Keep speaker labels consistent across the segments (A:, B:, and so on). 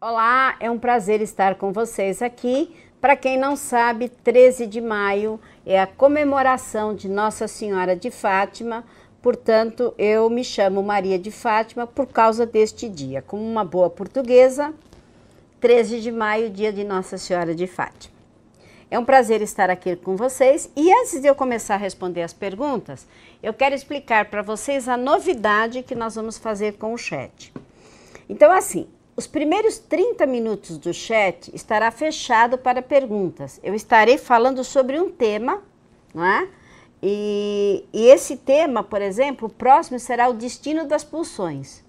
A: Olá, é um prazer estar com vocês aqui. Para quem não sabe, 13 de maio é a comemoração de Nossa Senhora de Fátima, portanto, eu me chamo Maria de Fátima por causa deste dia. Como uma boa portuguesa, 13 de maio, dia de Nossa Senhora de Fátima. É um prazer estar aqui com vocês e antes de eu começar a responder as perguntas, eu quero explicar para vocês a novidade que nós vamos fazer com o chat. Então, assim, os primeiros 30 minutos do chat estará fechado para perguntas. Eu estarei falando sobre um tema, não é? E esse tema, por exemplo, o próximo será o destino das pulsões.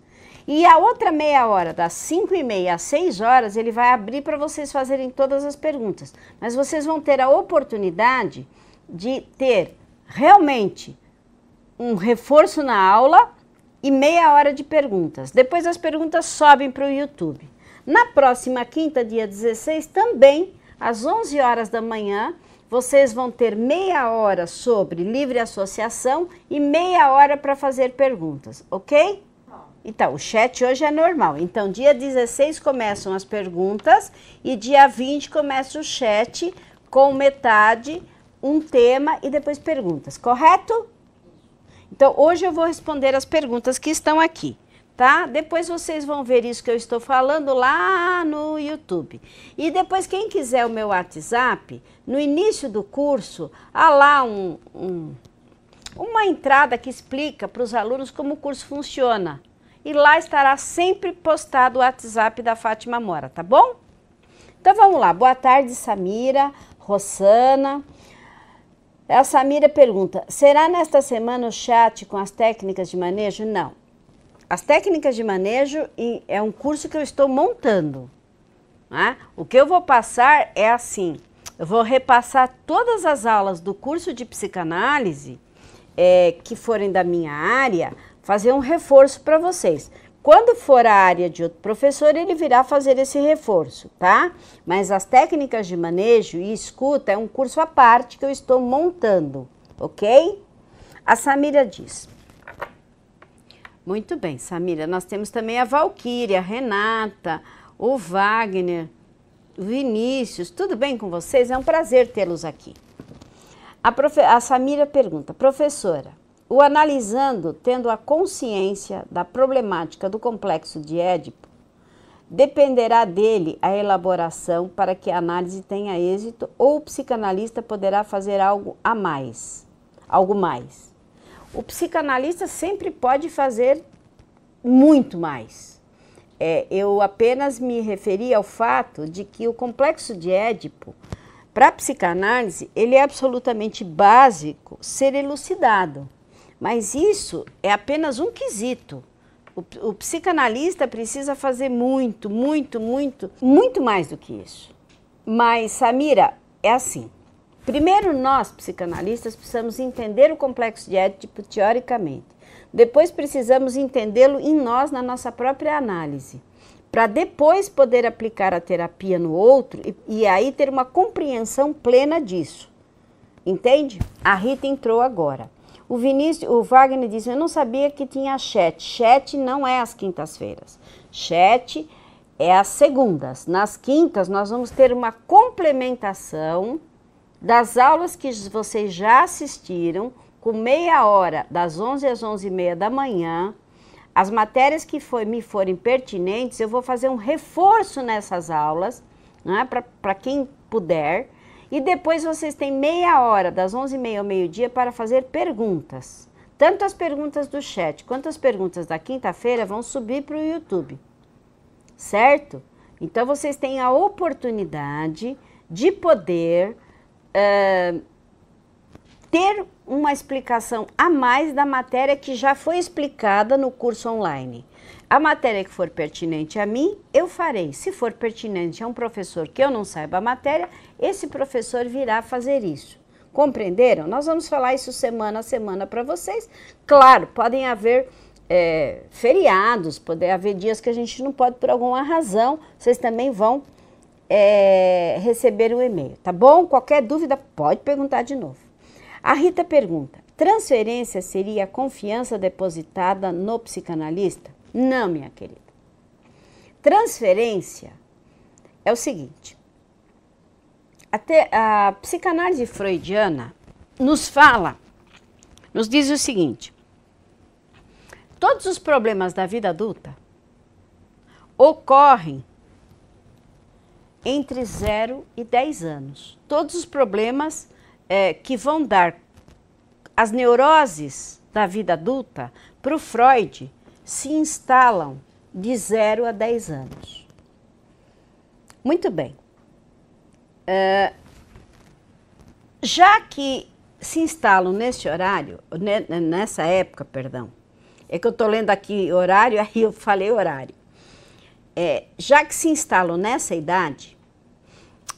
A: E a outra meia hora, das 5h30 às 6 horas, ele vai abrir para vocês fazerem todas as perguntas. Mas vocês vão ter a oportunidade de ter realmente um reforço na aula e meia hora de perguntas. Depois as perguntas sobem para o YouTube. Na próxima quinta, dia 16, também, às 11 horas da manhã, vocês vão ter meia hora sobre livre associação e meia hora para fazer perguntas, ok? Então, o chat hoje é normal. Então, dia 16 começam as perguntas e dia 20 começa o chat com metade, um tema e depois perguntas, correto? Então, hoje eu vou responder as perguntas que estão aqui, tá? Depois vocês vão ver isso que eu estou falando lá no YouTube. E depois, quem quiser o meu WhatsApp, no início do curso, há lá uma entrada que explica para os alunos como o curso funciona. E lá estará sempre postado o WhatsApp da Fátima Mora, tá bom? Então, vamos lá. Boa tarde, Samira, Rossana. A Samira pergunta, será nesta semana o chat com as técnicas de manejo? Não. As técnicas de manejo é um curso que eu estou montando. Né? O que eu vou passar é assim, eu vou repassar todas as aulas do curso de psicanálise que forem da minha área, fazer um reforço para vocês. Quando for a área de outro professor, ele virá fazer esse reforço, tá? Mas as técnicas de manejo e escuta é um curso à parte que eu estou montando, ok? A Samira diz. Muito bem, Samira, nós temos também a Valquíria, a Renata, o Wagner, o Vinícius, tudo bem com vocês? É um prazer tê-los aqui. A Samira pergunta, professora, o analisando, tendo a consciência da problemática do complexo de Édipo, dependerá dele a elaboração para que a análise tenha êxito ou o psicanalista poderá fazer algo mais? O psicanalista sempre pode fazer muito mais. Eu apenas me referi ao fato de que o complexo de Édipo, para a psicanálise, ele é absolutamente básico ser elucidado. Mas isso é apenas um quesito. O psicanalista precisa fazer muito mais do que isso. Mas, Samira, é assim. Primeiro, nós, psicanalistas, precisamos entender o complexo de Édipo teoricamente. Depois, precisamos entendê-lo em nós, na nossa própria análise. Para depois poder aplicar a terapia no outro e aí ter uma compreensão plena disso. Entende? A Rita entrou agora. O Wagner disse, eu não sabia que tinha chat. Chat não é às quintas-feiras. Chat é às segundas. Nas quintas, nós vamos ter uma complementação das aulas que vocês já assistiram, com meia hora, das 11 às 11h30 da manhã. As matérias que me forem pertinentes, eu vou fazer um reforço nessas aulas, né, para quem puder. E depois vocês têm meia hora, das 11h30 ao meio-dia, para fazer perguntas. Tanto as perguntas do chat quanto as perguntas da quinta-feira vão subir para o YouTube. Certo? Então, vocês têm a oportunidade de poder ter uma explicação a mais da matéria que já foi explicada no curso online. A matéria que for pertinente a mim, eu farei. Se for pertinente a um professor que eu não saiba a matéria, esse professor virá fazer isso. Compreenderam? Nós vamos falar isso semana a semana para vocês. Claro, podem haver feriados, pode haver dias que a gente não pode por alguma razão. Vocês também vão receber o e-mail, tá bom? Qualquer dúvida, pode perguntar de novo. A Rita pergunta, transferência seria a confiança depositada no psicanalista? Não, minha querida. Transferência é o seguinte, até a psicanálise freudiana nos diz o seguinte, todos os problemas da vida adulta ocorrem entre 0 e 10 anos. Todos os problemas que vão dar as neuroses da vida adulta, para o Freud, se instalam de 0 a 10 anos. Muito bem. Já que se instalam nesse horário, nessa época, perdão, é que eu estou lendo aqui horário, aí eu falei horário. Já que se instalam nessa idade,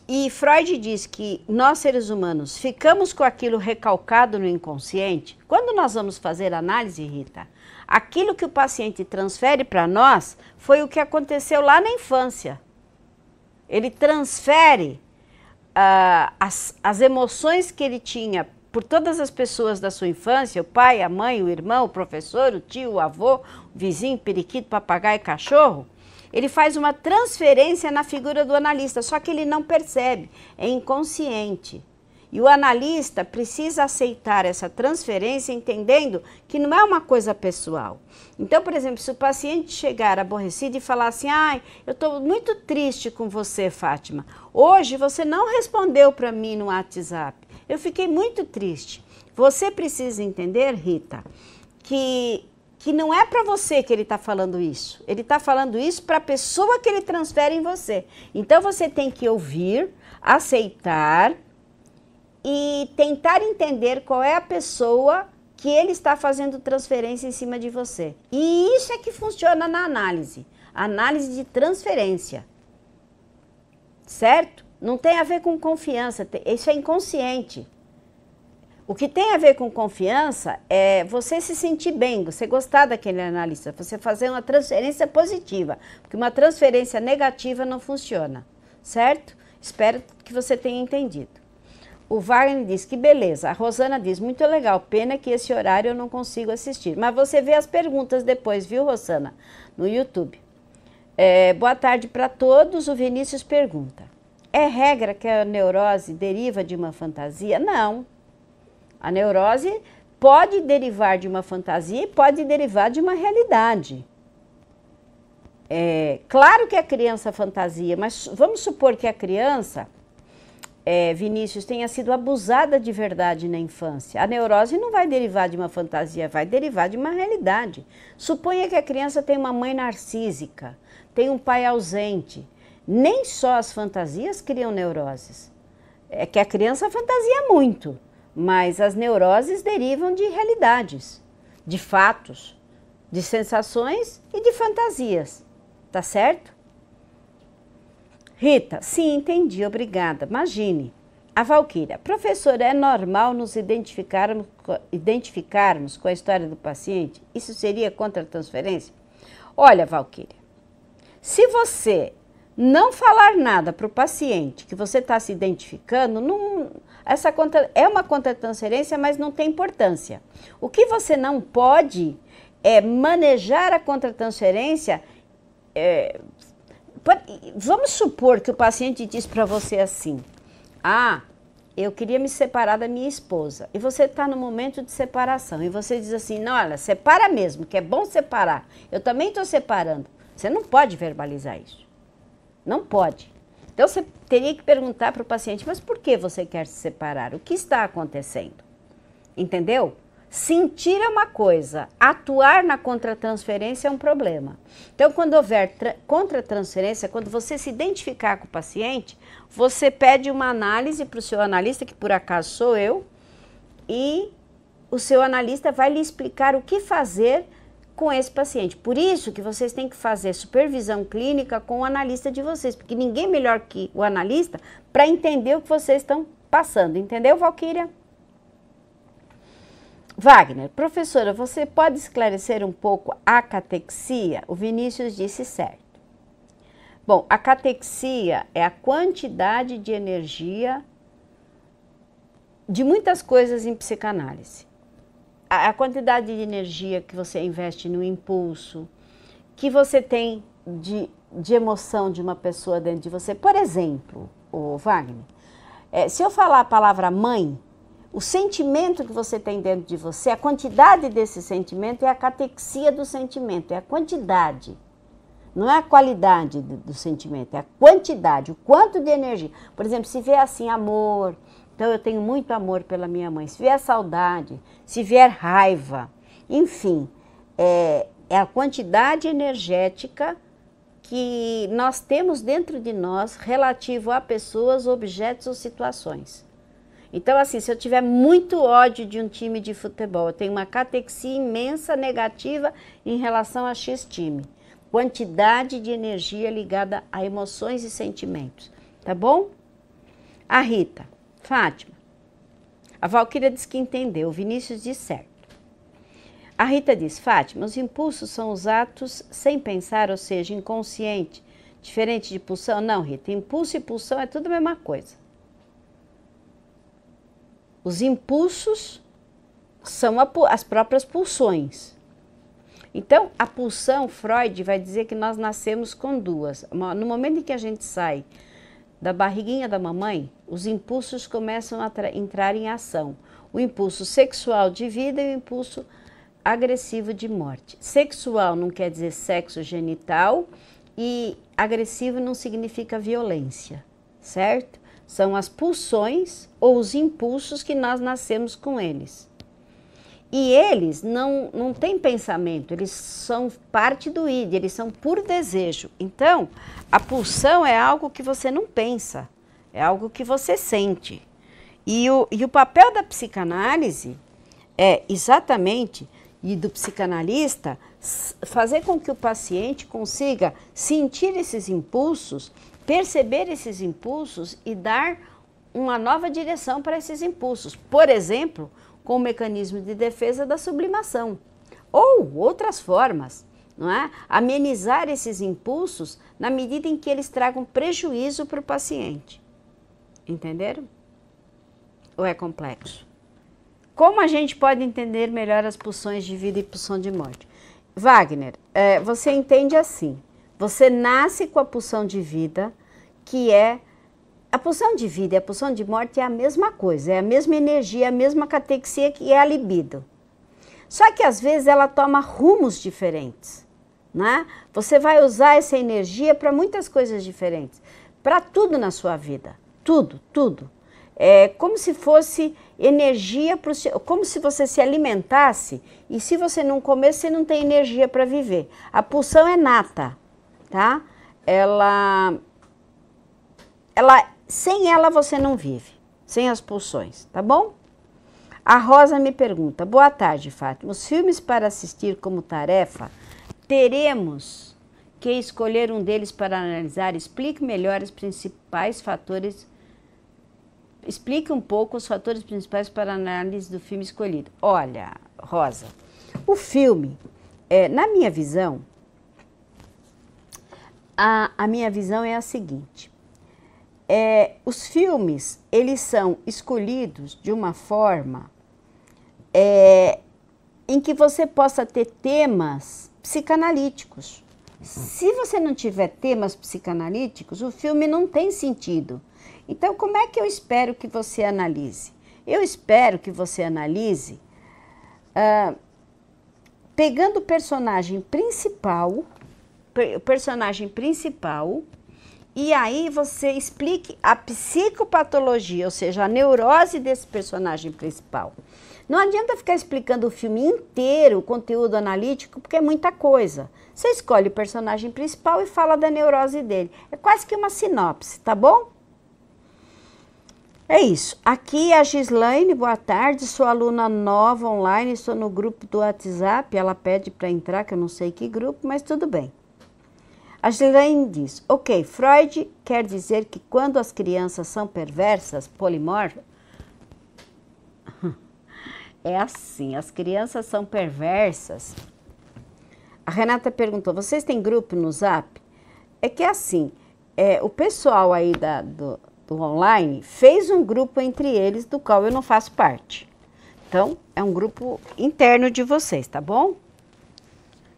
A: e Freud diz que nós seres humanos ficamos com aquilo recalcado no inconsciente, quando nós vamos fazer análise, Rita, aquilo que o paciente transfere para nós foi o que aconteceu lá na infância. Ele transfere as emoções que ele tinha por todas as pessoas da sua infância, o pai, a mãe, o irmão, o professor, o tio, o avô, o vizinho, periquito, papagaio, cachorro. Ele faz uma transferência na figura do analista, só que ele não percebe, é inconsciente. E o analista precisa aceitar essa transferência entendendo que não é uma coisa pessoal. Então, por exemplo, se o paciente chegar aborrecido e falar assim, ai, eu estou muito triste com você, Fátima. Hoje você não respondeu para mim no WhatsApp. Eu fiquei muito triste. Você precisa entender, Rita, que não é para você que ele está falando isso. Ele está falando isso para a pessoa que ele transfere em você. Então, você tem que ouvir, aceitar e tentar entender qual é a pessoa que ele está fazendo transferência em cima de você. E isso é que funciona na análise. Análise de transferência. Certo? Não tem a ver com confiança, isso é inconsciente. O que tem a ver com confiança é você se sentir bem, você gostar daquele analista, você fazer uma transferência positiva, porque uma transferência negativa não funciona, certo? Espero que você tenha entendido. O Wagner diz que beleza, a Rosana diz, muito legal, pena que esse horário eu não consigo assistir. Mas você vê as perguntas depois, viu, Rosana? No YouTube. Boa tarde para todos, o Vinícius pergunta, é regra que a neurose deriva de uma fantasia? Não. A neurose pode derivar de uma fantasia e pode derivar de uma realidade. Claro que a criança fantasia, mas vamos supor que a criança, Vinícius, tenha sido abusada de verdade na infância. A neurose não vai derivar de uma fantasia, vai derivar de uma realidade. Suponha que a criança tem uma mãe narcísica, tem um pai ausente. Nem só as fantasias criam neuroses. É que a criança fantasia muito. Mas as neuroses derivam de realidades, de fatos, de sensações e de fantasias. Tá certo? Rita, sim, entendi, obrigada. Imagine. A Valquíria, professora, é normal nos identificarmos com a história do paciente? Isso seria contra-transferência? Olha, Valquíria, se você não falar nada para o paciente que você está se identificando, é uma contra-transferência, mas não tem importância. O que você não pode é manejar a contra-transferência. Vamos supor que o paciente diz para você assim, eu queria me separar da minha esposa, e você está no momento de separação, e você diz assim, não, olha, separa mesmo, que é bom separar, eu também estou separando. Você não pode verbalizar isso. Não pode. Então, você teria que perguntar para o paciente, mas por que você quer se separar? O que está acontecendo? Entendeu? Sentir é uma coisa, atuar na contratransferência é um problema. Então, quando houver contratransferência, quando você se identificar com o paciente, você pede uma análise para o seu analista, que por acaso sou eu, e o seu analista vai lhe explicar o que fazer com esse paciente. Por isso que vocês têm que fazer supervisão clínica com o analista de vocês, porque ninguém melhor que o analista para entender o que vocês estão passando. Entendeu, Valquíria? Wagner, professora, você pode esclarecer um pouco a catexia? O Vinícius disse certo. Bom, a catexia é a quantidade de energia de muitas coisas em psicanálise. A quantidade de energia que você investe no impulso, que você tem de emoção de uma pessoa dentro de você. Por exemplo, o Wagner, se eu falar a palavra mãe, o sentimento que você tem dentro de você, a quantidade desse sentimento é a catexia do sentimento, é a quantidade. Não é a qualidade do sentimento, é a quantidade, o quanto de energia. Por exemplo, se vier assim amor, então eu tenho muito amor pela minha mãe. Se vier saudade, se vier raiva, enfim, é a quantidade energética que nós temos dentro de nós relativo a pessoas, objetos ou situações. Então, assim, se eu tiver muito ódio de um time de futebol, eu tenho uma catexia imensa negativa em relação a X time. Quantidade de energia ligada a emoções e sentimentos, tá bom? A Rita, Fátima, a Valquíria diz que entendeu, o Vinícius diz certo. A Rita diz, Fátima, os impulsos são os atos sem pensar, ou seja, inconsciente, diferente de pulsão? Não, Rita, impulso e pulsão é tudo a mesma coisa. Os impulsos são as próprias pulsões. Então, a pulsão, Freud vai dizer que nós nascemos com duas. No momento em que a gente sai da barriguinha da mamãe, os impulsos começam a entrar em ação. O impulso sexual de vida e o impulso agressivo de morte. Sexual não quer dizer sexo genital e agressivo não significa violência, certo? São as pulsões ou os impulsos que nós nascemos com eles. E eles não têm pensamento, eles são parte do id, eles são por desejo. Então, a pulsão é algo que você não pensa, é algo que você sente. E o papel da psicanálise é exatamente, e do psicanalista, fazer com que o paciente consiga sentir esses impulsos, perceber esses impulsos e dar uma nova direção para esses impulsos. Por exemplo, com o mecanismo de defesa da sublimação, ou outras formas, não é? Amenizar esses impulsos na medida em que eles tragam prejuízo para o paciente. Entenderam? Ou é complexo? Como a gente pode entender melhor as pulsões de vida e pulsão de morte? Wagner, você entende assim, você nasce com a pulsão de vida, que é a pulsão de vida e a pulsão de morte é a mesma coisa, é a mesma energia, a mesma catexia que é a libido. Só que às vezes ela toma rumos diferentes, né? Você vai usar essa energia para muitas coisas diferentes, para tudo na sua vida, tudo, tudo. É como se fosse energia, como se você se alimentasse e se você não comer, você não tem energia para viver. A pulsão é nata, tá? Sem ela você não vive, sem as pulsões, tá bom? A Rosa me pergunta, boa tarde, Fátima, os filmes para assistir como tarefa, teremos que escolher um deles para analisar? Explique melhor os principais fatores, explique um pouco os fatores principais para a análise do filme escolhido. Olha, Rosa, o filme, na minha visão, a minha visão é a seguinte, os filmes, eles são escolhidos de uma forma em que você possa ter temas psicanalíticos. Se você não tiver temas psicanalíticos, o filme não tem sentido. Então, como é que eu espero que você analise? Eu espero que você analise pegando o personagem principal, e aí você explique a psicopatologia, ou seja, a neurose desse personagem principal. Não adianta ficar explicando o filme inteiro, o conteúdo analítico, porque é muita coisa. Você escolhe o personagem principal e fala da neurose dele. É quase que uma sinopse, tá bom? É isso. Aqui a Gislaine, boa tarde, sou aluna nova online, estou no grupo do WhatsApp, ela pede para entrar, que eu não sei que grupo, mas tudo bem. A Gislaine diz, ok, Freud quer dizer que quando as crianças são perversas, polimorfas, é assim, as crianças são perversas. A Renata perguntou, vocês têm grupo no Zap? É que é assim, o pessoal aí do online fez um grupo entre eles, do qual eu não faço parte. Então, é um grupo interno de vocês, tá bom?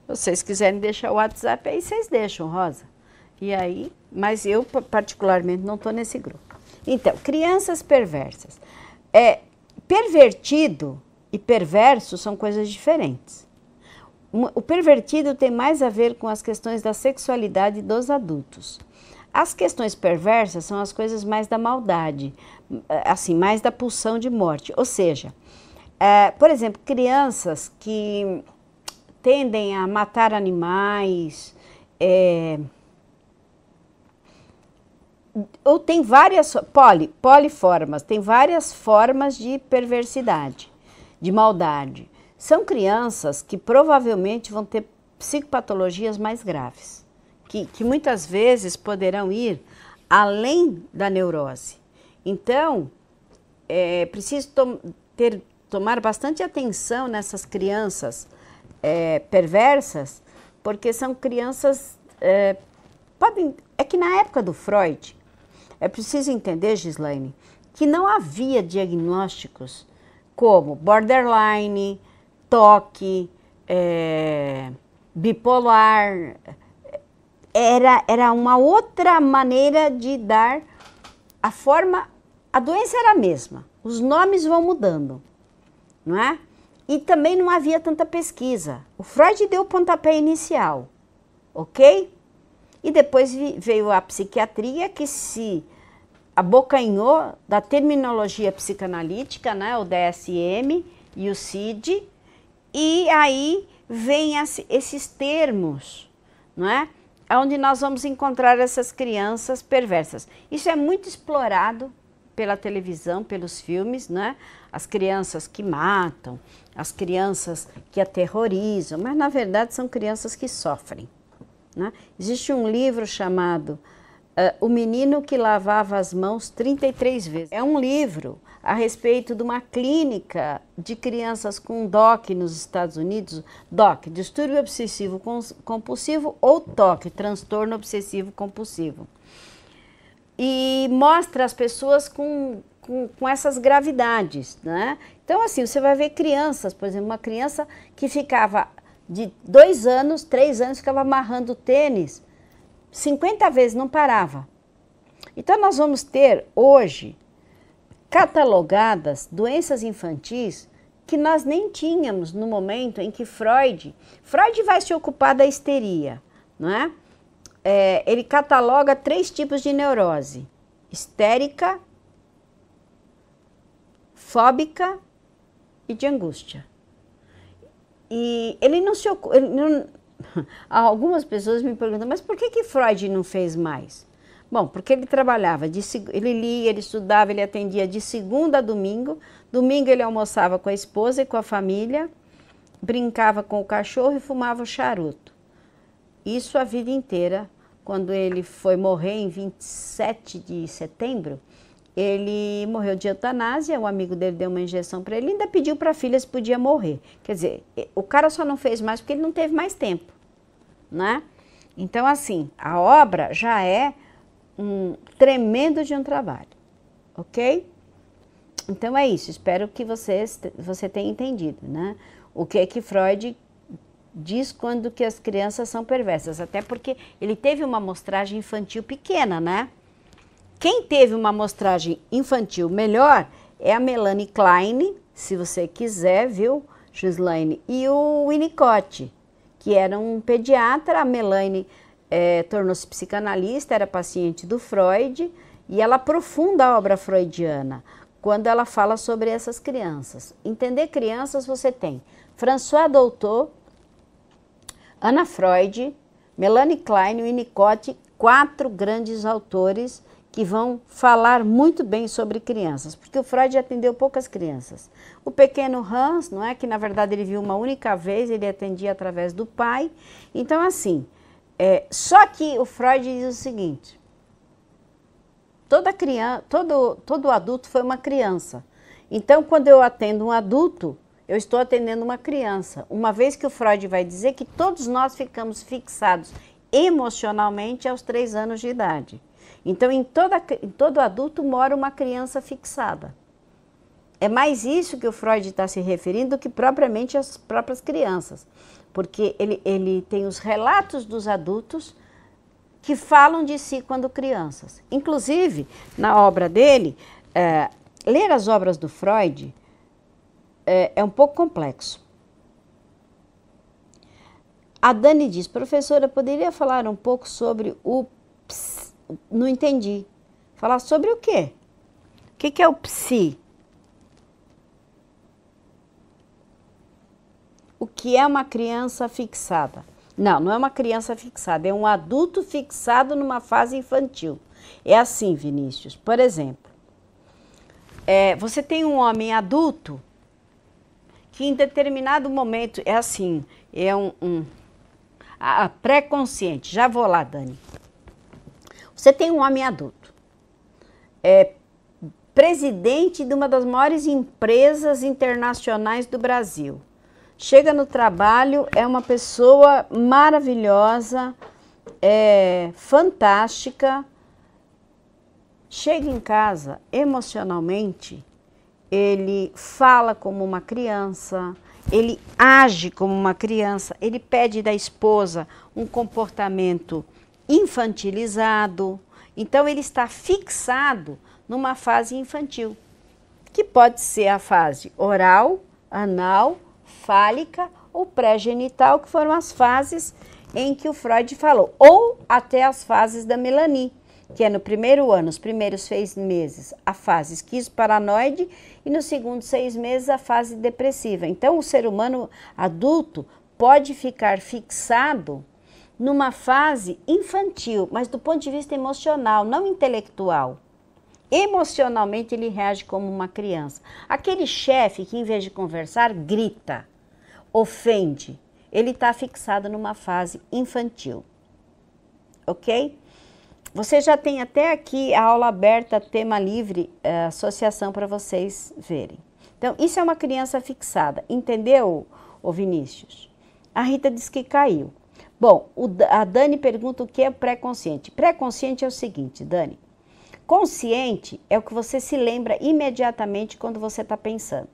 A: vocês quiserem deixar o WhatsApp, aí vocês deixam, Rosa. E aí, mas eu particularmente não estou nesse grupo. Então, crianças perversas. Pervertido e perverso são coisas diferentes. O pervertido tem mais a ver com as questões da sexualidade dos adultos. As questões perversas são as coisas mais da maldade, assim, mais da pulsão de morte. Ou seja, por exemplo, crianças que tendem a matar animais, ou tem várias, poliformas, tem várias formas de perversidade, de maldade. São crianças que provavelmente vão ter psicopatologias mais graves, que muitas vezes poderão ir além da neurose. Então, é preciso tomar bastante atenção nessas crianças perversas, porque são crianças, é que na época do Freud, é preciso entender, Gislaine, que não havia diagnósticos como borderline, toque, bipolar. Era uma outra maneira de dar a forma, a doença era a mesma, os nomes vão mudando, não é? E também não havia tanta pesquisa. O Freud deu o pontapé inicial, ok? E depois veio a psiquiatria, que se abocanhou da terminologia psicanalítica, né, o DSM e o CID, e aí vem esses termos, não é? Onde nós vamos encontrar essas crianças perversas. Isso é muito explorado pela televisão, pelos filmes, né? As crianças que matam, as crianças que aterrorizam, mas na verdade são crianças que sofrem, né? Existe um livro chamado O Menino que Lavava as Mãos 33 vezes. É um livro a respeito de uma clínica de crianças com DOC nos Estados Unidos, DOC, distúrbio obsessivo compulsivo, ou TOC, transtorno obsessivo compulsivo. E mostra as pessoas com essas gravidades, né? Então, assim, você vai ver crianças, por exemplo, uma criança que ficava de 2 anos, 3 anos, ficava amarrando tênis 50 vezes, não parava. Então, nós vamos ter hoje catalogadas doenças infantis que nós nem tínhamos no momento em que Freud vai se ocupar da histeria, não é? Ele cataloga 3 tipos de neurose: histérica, fóbica e de angústia. E ele não se ocupa. Algumas pessoas me perguntam, mas por que Freud não fez mais? Bom, porque ele trabalhava, ele lia, ele estudava, ele atendia de segunda a domingo. Domingo ele almoçava com a esposa e com a família, brincava com o cachorro e fumava o charuto. Isso a vida inteira. Quando ele foi morrer em 27 de setembro, ele morreu de eutanásia, um amigo dele deu uma injeção para ele e ainda pediu para a filha se podia morrer. Quer dizer, o cara só não fez mais porque ele não teve mais tempo, né? Então, assim, a obra já é um tremendo de um trabalho, ok? Então é isso, espero que você tenha entendido, né? O que Freud diz quando que as crianças são perversas, até porque ele teve uma amostragem infantil pequena, né? Quem teve uma amostragem infantil melhor é a Melanie Klein, se você quiser, viu, Gislaine, e o Winnicott, que era um pediatra. A Melanie tornou-se psicanalista, era paciente do Freud, e ela aprofunda a obra freudiana quando ela fala sobre essas crianças. Entender crianças você tem François Doutor, Anna Freud, Melanie Klein e Winnicott, 4 grandes autores que vão falar muito bem sobre crianças, porque o Freud atendeu poucas crianças. O pequeno Hans, não é, que na verdade ele viu uma única vez, ele atendia através do pai. Então, assim, só que o Freud diz o seguinte: todo adulto foi uma criança. Então, quando eu atendo um adulto, eu estou atendendo uma criança, uma vez que o Freud vai dizer que todos nós ficamos fixados emocionalmente aos 3 anos de idade. Então, em todo adulto mora uma criança fixada. É mais isso que o Freud está se referindo do que propriamente as próprias crianças. porque ele tem os relatos dos adultos que falam de si quando crianças. Inclusive, na obra dele, ler as obras do Freud é um pouco complexo. A Dani diz, professora, poderia falar um pouco sobre o psi? Não entendi. Falar sobre o quê? O que é o psi? O que é uma criança fixada? Não, não é uma criança fixada, é um adulto fixado numa fase infantil. É assim, Vinícius, por exemplo, você tem um homem adulto que em determinado momento é assim, é pré-consciente. Já vou lá, Dani. Você tem um homem adulto, presidente de uma das maiores empresas internacionais do Brasil. Chega no trabalho, é uma pessoa maravilhosa, fantástica. Chega em casa, emocionalmente, ele fala como uma criança, ele age como uma criança, ele pede da esposa um comportamento infantilizado. Então, ele está fixado numa fase infantil, que pode ser a fase oral, anal, fálica ou pré-genital, que foram as fases em que o Freud falou, ou até as fases da Melanie, que é no primeiro ano, os primeiros 6 meses, a fase esquizoparanoide e nos segundos 6 meses a fase depressiva. Então, o ser humano adulto pode ficar fixado numa fase infantil, mas do ponto de vista emocional, não intelectual. Emocionalmente ele reage como uma criança. Aquele chefe que em vez de conversar, grita, ofende, ele está fixado numa fase infantil. Ok? Você já tem até aqui a aula aberta, tema livre, associação para vocês verem. Então, isso é uma criança fixada. Entendeu, ô Vinícius? A Rita diz que caiu. Bom, a Dani pergunta o que é pré-consciente. Pré-consciente é o seguinte, Dani. Consciente é o que você se lembra imediatamente quando você está pensando.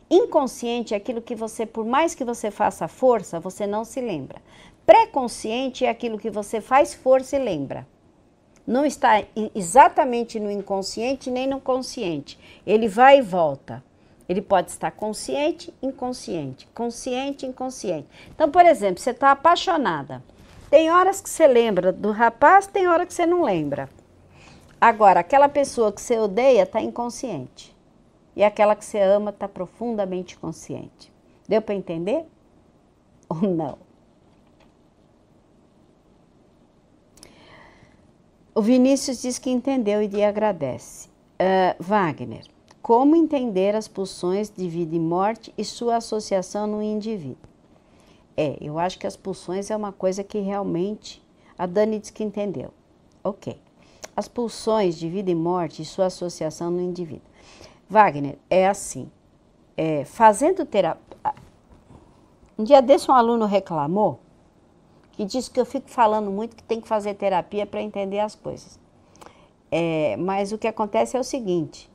A: Inconsciente é aquilo que você, por mais que você faça força, você não se lembra. Pré-consciente é aquilo que você faz força e lembra. Não está exatamente no inconsciente nem no consciente. Ele vai e volta. Ele pode estar consciente, inconsciente, consciente, inconsciente. Então, por exemplo, você está apaixonada. Tem horas que você lembra do rapaz, tem horas que você não lembra. Agora, aquela pessoa que você odeia está inconsciente. E aquela que você ama está profundamente consciente. Deu para entender? Ou não? O Vinícius diz que entendeu e lhe agradece. Wagner, como entender as pulsões de vida e morte e sua associação no indivíduo? Eu acho que as pulsões é uma coisa que realmente a Dani diz que entendeu. Ok. As pulsões de vida e morte e sua associação no indivíduo. Wagner, é assim, fazendo terapia... Um dia desse um aluno reclamou que disse que eu fico falando muito que tem que fazer terapia para entender as coisas. Mas o que acontece é o seguinte,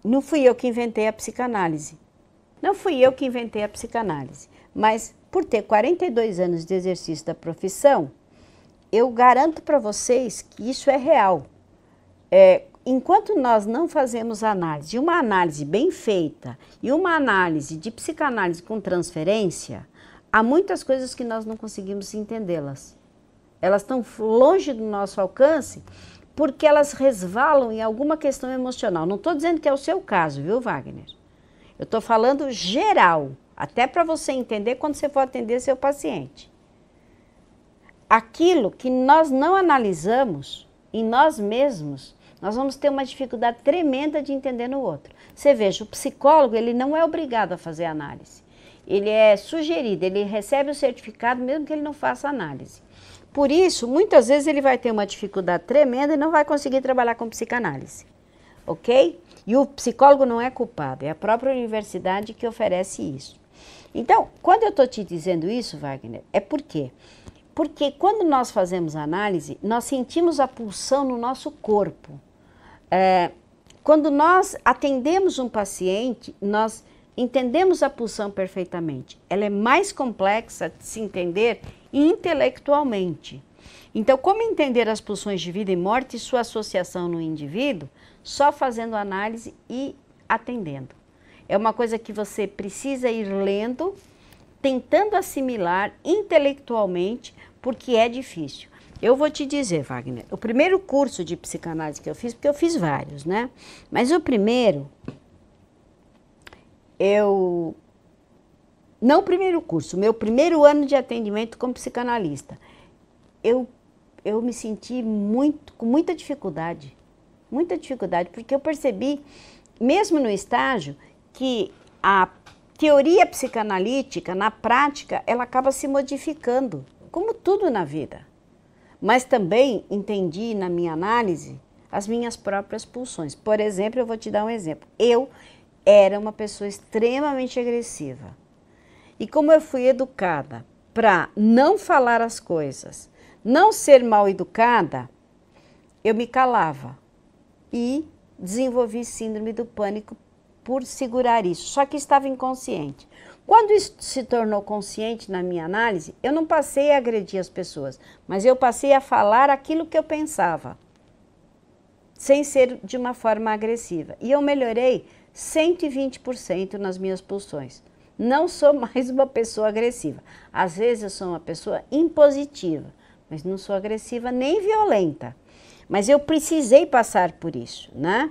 A: não fui eu que inventei a psicanálise. Não fui eu que inventei a psicanálise, mas por ter 42 anos de exercício da profissão, eu garanto para vocês que isso é real. Enquanto nós não fazemos análise, uma análise bem feita e uma análise de psicanálise com transferência, há muitas coisas que nós não conseguimos entendê-las. Elas estão longe do nosso alcance porque elas resvalam em alguma questão emocional. Não estou dizendo que é o seu caso, viu, Wagner? Eu estou falando geral, até para você entender quando você for atender seu paciente. Aquilo que nós não analisamos em nós mesmos, nós vamos ter uma dificuldade tremenda de entender no outro. Você veja, o psicólogo, ele não é obrigado a fazer análise. Ele é sugerido, ele recebe o certificado mesmo que ele não faça análise. Por isso, muitas vezes ele vai ter uma dificuldade tremenda e não vai conseguir trabalhar com psicanálise. Ok? E o psicólogo não é culpado, é a própria universidade que oferece isso. Então, quando eu estou te dizendo isso, Wagner, é por quê? Porque quando nós fazemos análise, nós sentimos a pulsão no nosso corpo. Quando nós atendemos um paciente, nós entendemos a pulsão perfeitamente. Ela é mais complexa de se entender intelectualmente. Então, como entender as pulsões de vida e morte e sua associação no indivíduo? Só fazendo análise e atendendo. É uma coisa que você precisa ir lendo, tentando assimilar intelectualmente, porque é difícil. Eu vou te dizer, Wagner, o primeiro curso de psicanálise que eu fiz, porque eu fiz vários, né? Mas o primeiro, não o primeiro curso, meu primeiro ano de atendimento como psicanalista, eu me senti com muita dificuldade, porque eu percebi, mesmo no estágio, que a teoria psicanalítica, na prática, ela acaba se modificando, como tudo na vida. Mas também entendi na minha análise as minhas próprias pulsões. Por exemplo, eu vou te dar um exemplo. Eu era uma pessoa extremamente agressiva. E como eu fui educada para não falar as coisas, não ser mal educada, eu me calava e desenvolvi síndrome do pânico por segurar isso, só que estava inconsciente. Quando isso se tornou consciente na minha análise, eu não passei a agredir as pessoas, mas eu passei a falar aquilo que eu pensava, sem ser de uma forma agressiva. E eu melhorei 120% nas minhas pulsões. Não sou mais uma pessoa agressiva. Às vezes eu sou uma pessoa impositiva, mas não sou agressiva nem violenta. Mas eu precisei passar por isso, né?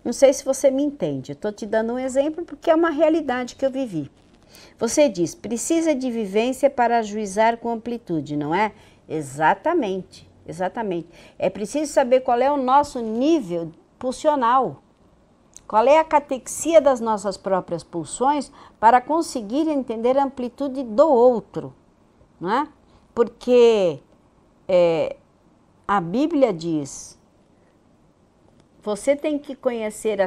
A: Não sei se você me entende. Eu estou te dando um exemplo porque é uma realidade que eu vivi. Você diz, precisa de vivência para ajuizar com amplitude, não é? Exatamente, exatamente. É preciso saber qual é o nosso nível pulsional. Qual é a catexia das nossas próprias pulsões para conseguir entender a amplitude do outro, não é? Porque a Bíblia diz, você tem que conhecer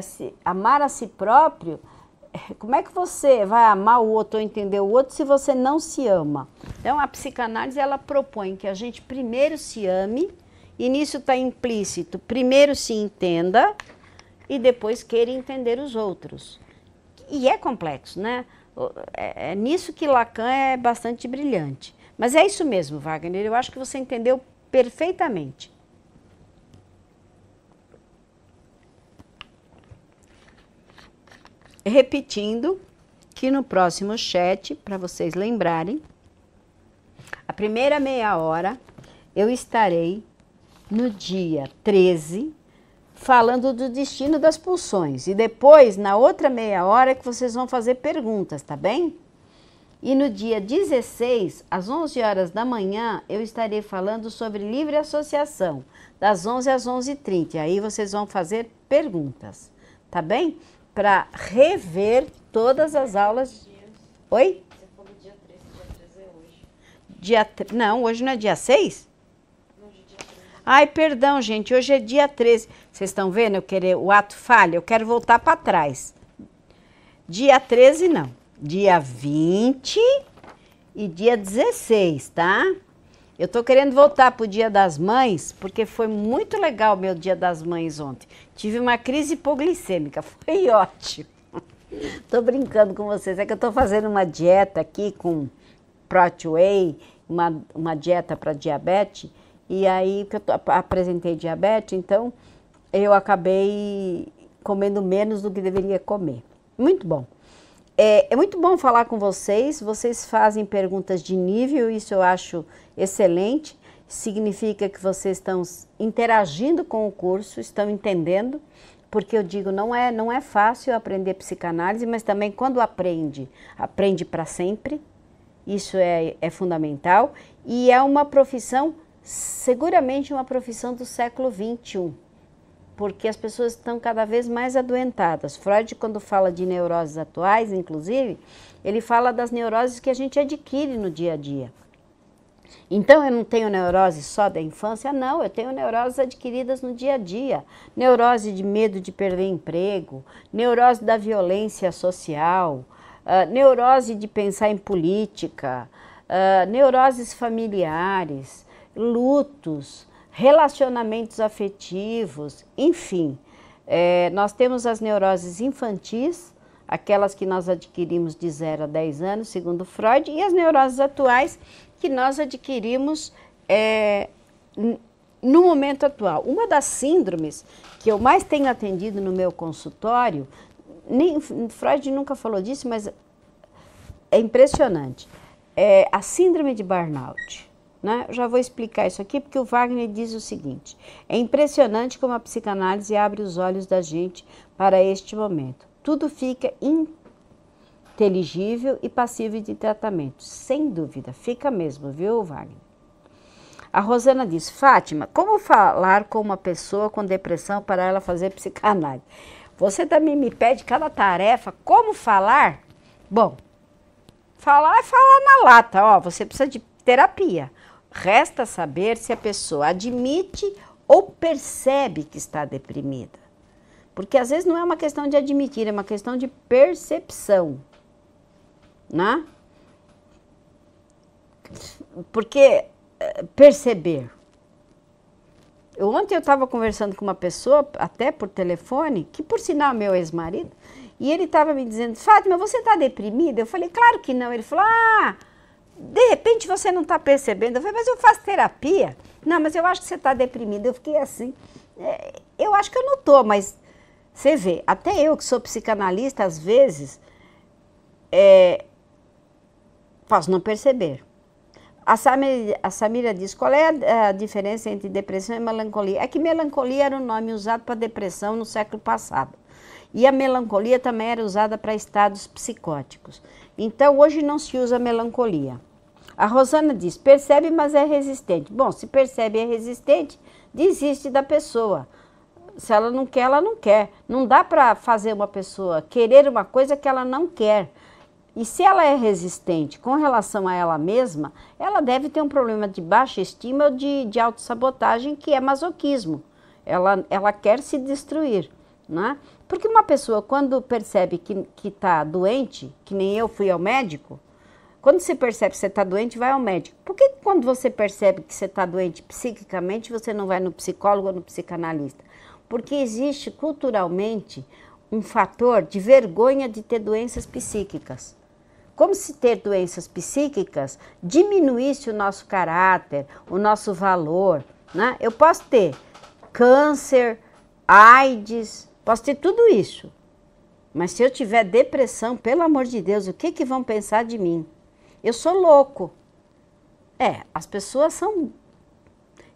A: amar a si próprio. Como é que você vai amar o outro ou entender o outro se você não se ama? Então, a psicanálise, ela propõe que a gente primeiro se ame, e nisso está implícito, primeiro se entenda e depois queira entender os outros. E é complexo, né? É nisso que Lacan é bastante brilhante. Mas é isso mesmo, Wagner, eu acho que você entendeu perfeitamente. Repetindo que no próximo chat, para vocês lembrarem, a primeira meia hora eu estarei no dia 13 falando do destino das pulsões. E depois, na outra meia hora, que vocês vão fazer perguntas, tá bem? E no dia 16, às 11 horas da manhã, eu estarei falando sobre livre associação, das 11 às 11h30. Aí vocês vão fazer perguntas, tá bem? Para rever todas as aulas. Oi?
B: Você falou dia 13 é hoje.
A: Não, hoje não é dia 6?
B: Não, hoje é dia 13.
A: Ai, perdão, gente, hoje é dia 13. Vocês estão vendo o ato falha? Eu quero voltar para trás. Dia 13 não, dia 20 e dia 16, tá? Eu estou querendo voltar para o Dia das Mães, porque foi muito legal o meu Dia das Mães ontem. Tive uma crise hipoglicêmica, foi ótimo. Estou brincando com vocês, é que eu estou fazendo uma dieta aqui com Prot Whey, uma dieta para diabetes, e aí que eu apresentei diabetes, então eu acabei comendo menos do que deveria comer. Muito bom. É muito bom falar com vocês, vocês fazem perguntas de nível, isso eu acho excelente, significa que vocês estão interagindo com o curso, estão entendendo, porque eu digo, não é fácil aprender psicanálise, mas também quando aprende para sempre, isso é fundamental, e é uma profissão, seguramente uma profissão do século XXI, porque as pessoas estão cada vez mais adoentadas. Freud, quando fala de neuroses atuais, inclusive, ele fala das neuroses que a gente adquire no dia a dia. Então, eu não tenho neurose só da infância? Não, eu tenho neuroses adquiridas no dia a dia. Neurose de medo de perder emprego, neurose da violência social, neurose de pensar em política, neuroses familiares, lutos, relacionamentos afetivos, enfim. Nós temos as neuroses infantis, aquelas que nós adquirimos de 0 a 10 anos, segundo Freud, e as neuroses atuais que nós adquirimos no momento atual. Uma das síndromes que eu mais tenho atendido no meu consultório, Freud nunca falou disso, mas é impressionante, é a síndrome de burnout. Né? Eu já vou explicar isso aqui, porque o Wagner diz o seguinte: é impressionante como a psicanálise abre os olhos da gente para este momento. Tudo fica inteligível e passível de tratamento. Sem dúvida, fica mesmo, viu, Wagner? A Rosana diz: Fátima, como falar com uma pessoa com depressão para ela fazer psicanálise? Você também me pede cada tarefa, como falar? Bom, falar é falar na lata, ó, você precisa de terapia. Resta saber se a pessoa admite ou percebe que está deprimida. Porque às vezes não é uma questão de admitir, é uma questão de percepção, né? Porque perceber. Ontem eu estava conversando com uma pessoa, até por telefone, que por sinal é meu ex-marido, e ele estava me dizendo: Fátima, você está deprimida? Eu falei: claro que não. Ele falou: de repente você não está percebendo. Eu falei: mas eu faço terapia. Não, mas eu acho que você está deprimida. Eu fiquei assim, eu acho que eu não estou, mas você vê, até eu que sou psicanalista, às vezes, posso não perceber. A Samira diz: qual é a diferença entre depressão e melancolia? É que melancolia era o nome usado para depressão no século passado. E a melancolia também era usada para estados psicóticos. Então, hoje não se usa melancolia. A Rosana diz: percebe, mas é resistente. Bom, se percebe e é resistente, desiste da pessoa. Se ela não quer, ela não quer. Não dá para fazer uma pessoa querer uma coisa que ela não quer. E se ela é resistente com relação a ela mesma, ela deve ter um problema de baixa estima ou de autossabotagem, que é masoquismo. Ela quer se destruir, né? Porque uma pessoa, quando percebe que está doente, que nem eu fui ao médico, quando você percebe que você está doente, vai ao médico. Por que quando você percebe que você está doente psiquicamente, você não vai no psicólogo ou no psicanalista? Porque existe culturalmente um fator de vergonha de ter doenças psíquicas. Como se ter doenças psíquicas diminuísse o nosso caráter, o nosso valor, né? Eu posso ter câncer, AIDS, posso ter tudo isso. Mas se eu tiver depressão, pelo amor de Deus, o que vão pensar de mim? Eu sou louco. As pessoas são...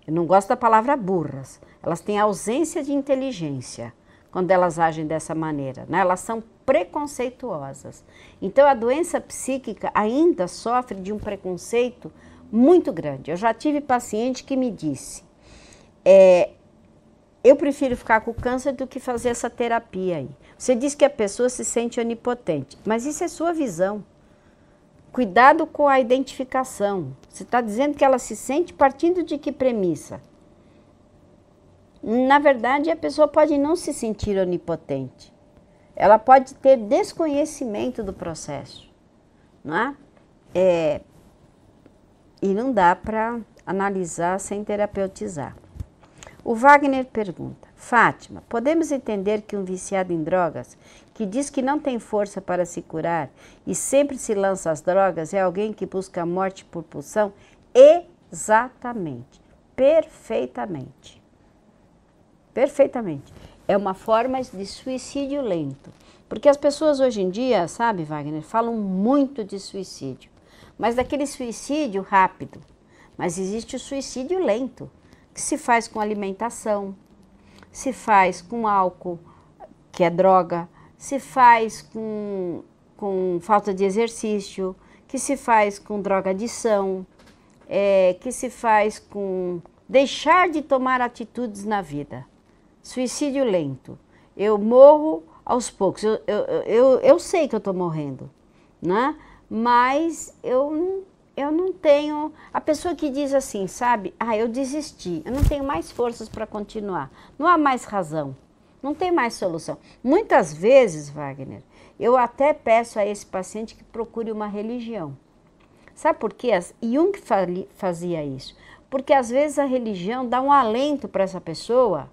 A: Eu não gosto da palavra burras. Elas têm ausência de inteligência quando elas agem dessa maneira, né? Elas são preconceituosas. Então, a doença psíquica ainda sofre de um preconceito muito grande. Eu já tive paciente que me disse: eu prefiro ficar com câncer do que fazer essa terapia aí. Você diz que a pessoa se sente onipotente, mas isso é sua visão. Cuidado com a identificação. Você está dizendo que ela se sente partindo de que premissa? Na verdade, a pessoa pode não se sentir onipotente. Ela pode ter desconhecimento do processo, não é? E não dá para analisar sem terapeutizar. O Wagner pergunta: Fátima, podemos entender que um viciado em drogas, que diz que não tem força para se curar e sempre se lança às drogas, é alguém que busca a morte por pulsão? Exatamente, perfeitamente. Perfeitamente. É uma forma de suicídio lento. Porque as pessoas hoje em dia, sabe, Wagner, falam muito de suicídio. Mas daquele suicídio rápido. Mas existe o suicídio lento, que se faz com alimentação, se faz com álcool, que é droga, se faz com falta de exercício, que se faz com drogadição, que se faz com deixar de tomar atitudes na vida. Suicídio lento. Eu morro aos poucos. Eu sei que eu estou morrendo, né? Mas eu não tenho... A pessoa que diz assim, sabe? Eu desisti, eu não tenho mais forças para continuar. Não há mais razão, não tem mais solução. Muitas vezes, Wagner, eu até peço a esse paciente que procure uma religião. Sabe por quê? Jung fazia isso. Porque às vezes a religião dá um alento para essa pessoa,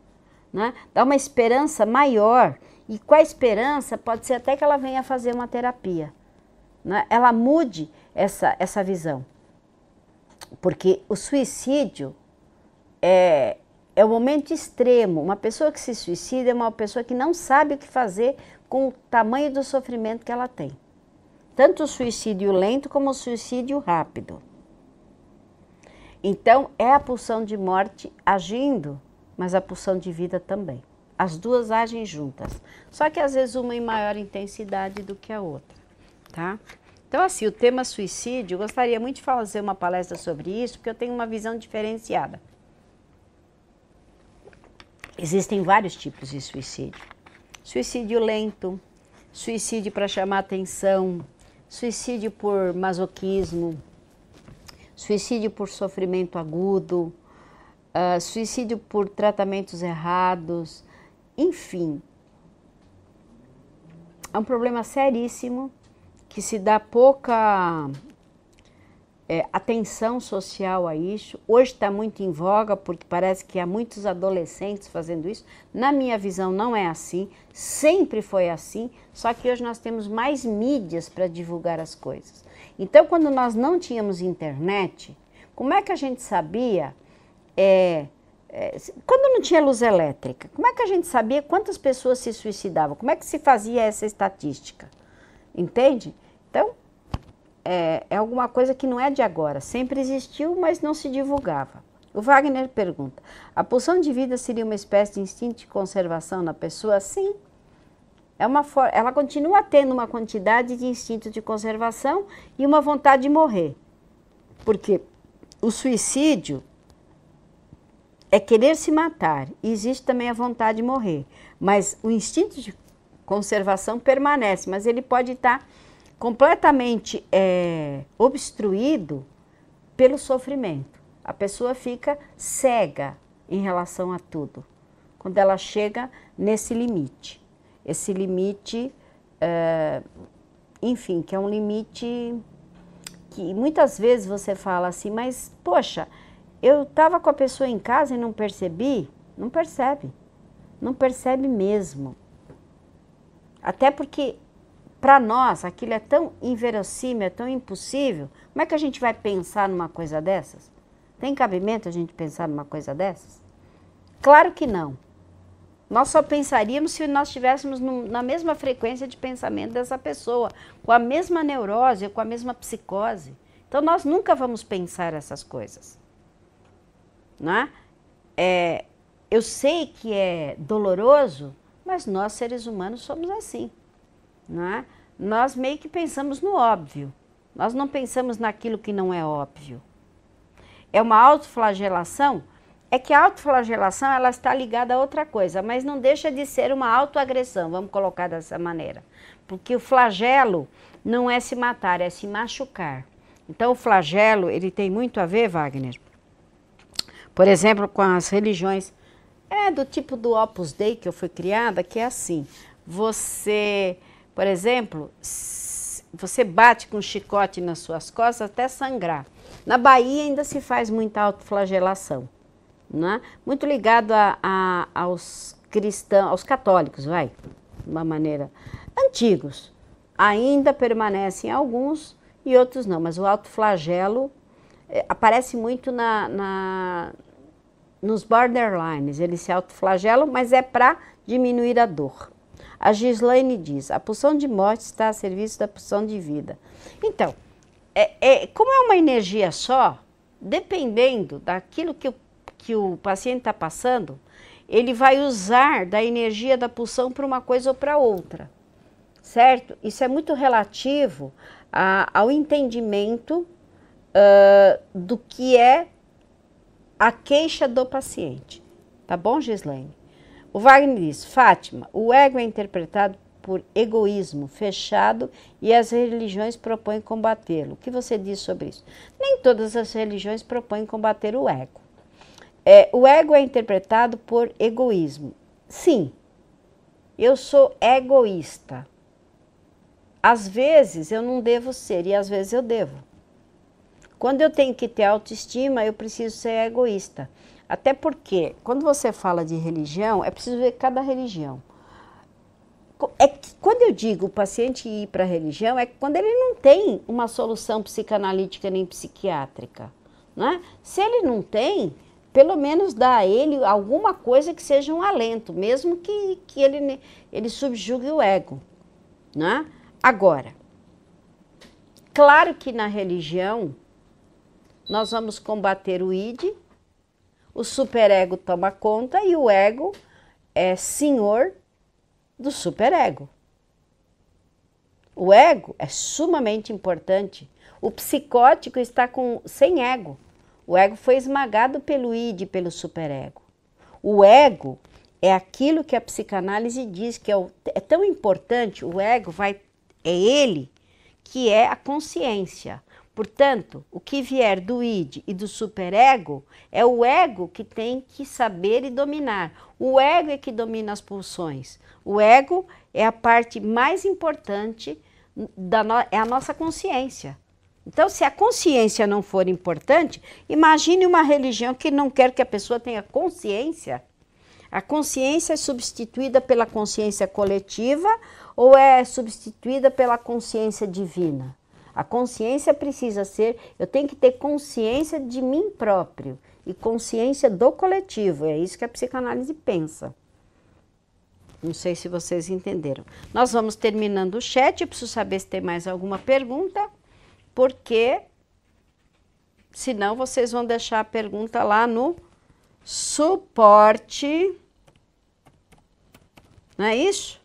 A: né? Dá uma esperança maior E com a esperança, pode ser até que ela venha fazer uma terapia, né? Ela mude essa visão. Porque o suicídio é o momento extremo. Uma pessoa que se suicida é uma pessoa que não sabe o que fazer com o tamanho do sofrimento que ela tem. Tanto o suicídio lento como o suicídio rápido. Então, é a pulsão de morte agindo, mas a pulsão de vida também. As duas agem juntas. Só que às vezes uma em maior intensidade do que a outra, tá? Então, assim, o tema suicídio, eu gostaria muito de fazer uma palestra sobre isso, porque eu tenho uma visão diferenciada. Existem vários tipos de suicídio. Suicídio lento, suicídio para chamar atenção, suicídio por masoquismo, suicídio por sofrimento agudo, suicídio por tratamentos errados, enfim. É um problema seríssimo que se dá pouca atenção social a isso. Hoje está muito em voga porque parece que há muitos adolescentes fazendo isso. Na minha visão não é assim, sempre foi assim, só que hoje nós temos mais mídias para divulgar as coisas. Então, quando nós não tínhamos internet, como é que a gente sabia, quando não tinha luz elétrica, como é que a gente sabia quantas pessoas se suicidavam? Como é que se fazia essa estatística? Entende? Então, é alguma coisa que não é de agora, sempre existiu, mas não se divulgava. O Wagner pergunta, a pulsão de vida seria uma espécie de instinto de conservação na pessoa? Sim. Ela continua tendo uma quantidade de instinto de conservação e uma vontade de morrer. Porque o suicídio é querer se matar e existe também a vontade de morrer. Mas o instinto de conservação permanece, mas ele pode estar completamente obstruído pelo sofrimento. A pessoa fica cega em relação a tudo, quando ela chega nesse limite. Esse limite, enfim, que é um limite que muitas vezes você fala assim, mas, poxa, eu estava com a pessoa em casa e não percebi. Não percebe. Não percebe mesmo. Até porque, para nós, aquilo é tão inverossímil, é tão impossível. Como é que a gente vai pensar numa coisa dessas? Tem cabimento a gente pensar numa coisa dessas? Claro que não. Nós só pensaríamos se nós estivéssemos na mesma frequência de pensamento dessa pessoa, com a mesma neurose, com a mesma psicose. Então, nós nunca vamos pensar essas coisas. Não é? Eu sei que é doloroso, mas nós, seres humanos, somos assim. Não é? Nós meio que pensamos no óbvio. Nós não pensamos naquilo que não é óbvio. É uma autoflagelação. É que a autoflagelação ela está ligada a outra coisa, mas não deixa de ser uma autoagressão, vamos colocar dessa maneira. Porque o flagelo não é se matar, é se machucar. Então o flagelo, ele tem muito a ver, Wagner, por exemplo, com as religiões, do tipo do Opus Dei que eu fui criada, que é assim, você, por exemplo, você bate com um chicote nas suas costas até sangrar. Na Bahia ainda se faz muita autoflagelação. Né? Muito ligado aos cristãos, aos católicos, de uma maneira, antigos. Ainda permanecem alguns e outros não, mas o autoflagelo aparece muito nos borderlines, eles se autoflagelam, mas é para diminuir a dor. A Gislaine diz, a pulsão de morte está a serviço da pulsão de vida. Então, como é uma energia só, dependendo daquilo que o paciente está passando, ele vai usar da energia da pulsão para uma coisa ou para outra, certo? Isso é muito relativo ao entendimento do que é a queixa do paciente. Tá bom, Gislaine? O Wagner diz, Fátima, o ego é interpretado por egoísmo fechado e as religiões propõem combatê-lo. O que você diz sobre isso? Nem todas as religiões propõem combater o ego. O ego é interpretado por egoísmo. Sim, eu sou egoísta. Às vezes eu não devo ser e às vezes eu devo. Quando eu tenho que ter autoestima, eu preciso ser egoísta. Até porque, quando você fala de religião, é preciso ver cada religião. É que quando eu digo o paciente ir para a religião, é quando ele não tem uma solução psicanalítica nem psiquiátrica, né? Se ele não tem, pelo menos dá a ele alguma coisa que seja um alento, mesmo que ele subjugue o ego, né? Agora, claro que na religião nós vamos combater o id, o superego toma conta e o ego é senhor do superego. O ego é sumamente importante. O psicótico está sem ego. O ego foi esmagado pelo id, pelo superego. O ego é aquilo que a psicanálise diz que é tão importante. O ego é ele que é a consciência. Portanto, o que vier do id e do superego é o ego que tem que saber e dominar. O ego é que domina as pulsões. O ego é a parte mais importante, é a nossa consciência. Então, se a consciência não for importante, imagine uma religião que não quer que a pessoa tenha consciência. A consciência é substituída pela consciência coletiva ou é substituída pela consciência divina? A consciência precisa ser, eu tenho que ter consciência de mim próprio e consciência do coletivo, é isso que a psicanálise pensa. Não sei se vocês entenderam. Nós vamos terminando o chat, eu preciso saber se tem mais alguma pergunta, porque senão vocês vão deixar a pergunta lá no suporte, não é isso?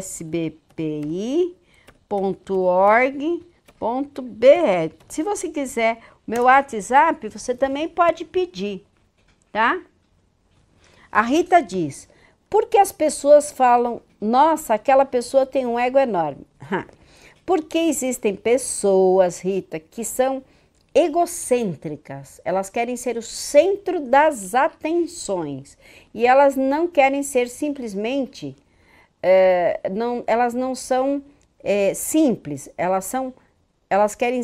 A: @sbpi.org.br. Se você quiser o meu WhatsApp, você também pode pedir, tá? A Rita diz, por que as pessoas falam, nossa, aquela pessoa tem um ego enorme? Porque existem pessoas, Rita, que são egocêntricas, elas querem ser o centro das atenções e elas não querem ser simplesmente, elas não são simples, elas querem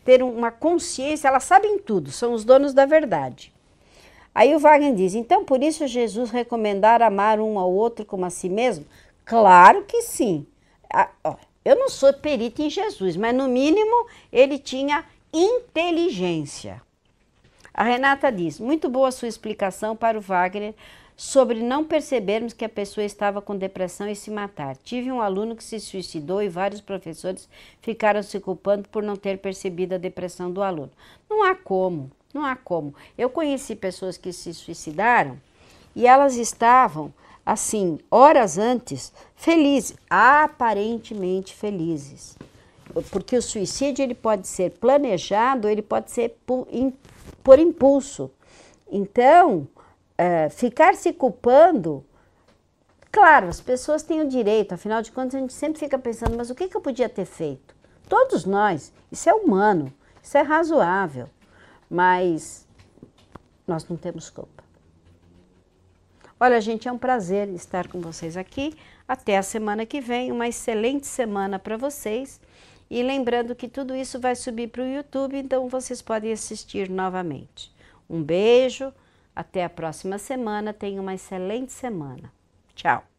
A: ter uma consciência, elas sabem tudo, são os donos da verdade. Aí o Wagner diz, então por isso Jesus recomendar amar um ao outro como a si mesmo? Claro que sim. Eu não sou perita em Jesus, mas no mínimo ele tinha inteligência. A Renata diz, muito boa a sua explicação para o Wagner sobre não percebermos que a pessoa estava com depressão e se matar. Tive um aluno que se suicidou e vários professores ficaram se culpando por não ter percebido a depressão do aluno. Não há como, não há como. Eu conheci pessoas que se suicidaram e elas estavam, assim, horas antes, felizes, aparentemente felizes. Porque o suicídio ele pode ser planejado, ele pode ser por impulso. Então, ficar se culpando, claro, as pessoas têm o direito, afinal de contas a gente sempre fica pensando, mas o que eu podia ter feito? Todos nós, isso é humano, isso é razoável, mas nós não temos culpa. Olha, gente, é um prazer estar com vocês aqui, até a semana que vem, uma excelente semana para vocês, e lembrando que tudo isso vai subir para o YouTube, então vocês podem assistir novamente. Um beijo. Até a próxima semana. Tenha uma excelente semana. Tchau.